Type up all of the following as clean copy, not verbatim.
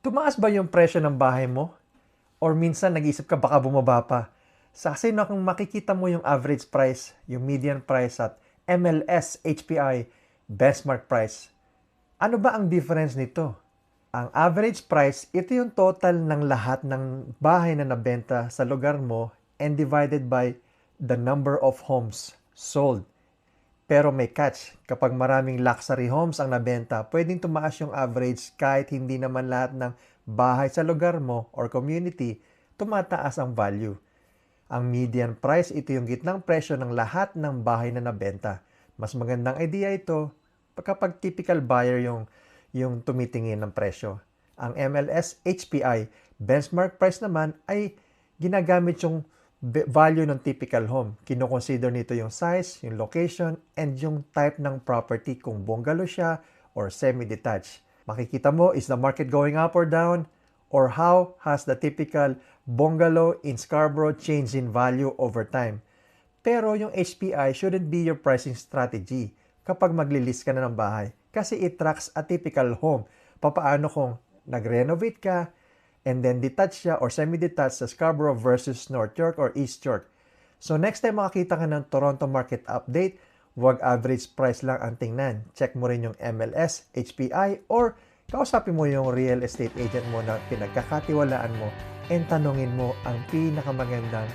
Tumaas ba yung presyo ng bahay mo? Or minsan nag-iisip ka baka bumaba pa? Sa kasi na kung makikita mo yung average price, yung median price at MLS, HPI, benchmark price, ano ba ang difference nito? Ang average price, ito yung total ng lahat ng bahay na nabenta sa lugar mo and divided by the number of homes sold. Pero may catch, kapag maraming luxury homes ang nabenta, pwedeng tumaas yung average kahit hindi naman lahat ng bahay sa lugar mo or community tumataas ang value. Ang median price, ito yung gitnang presyo ng lahat ng bahay na nabenta. Mas magandang idea ito kapag typical buyer yung tumitingin ng presyo. Ang MLS HPI, benchmark price naman, ay ginagamit yung value ng typical home. Kino-consider nito yung size, yung location, and yung type ng property kung bungalow siya or semi-detached. Makikita mo, is the market going up or down? Or how has the typical bungalow in Scarborough changed in value over time? Pero yung HPI shouldn't be your pricing strategy kapag magli-list ka na ng bahay kasi it tracks a typical home. Papaano kung nag-renovate ka, and then detached siya or semi-detached sa Scarborough versus North York or East York. So next time makakita ka ng Toronto market update, wag average price lang ang tingnan. Check mo rin yung MLS, HPI, or kausapin mo yung real estate agent mo na pinagkakatiwalaan mo and tanungin mo ang pinakamagandang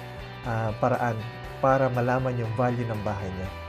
paraan para malaman yung value ng bahay niya.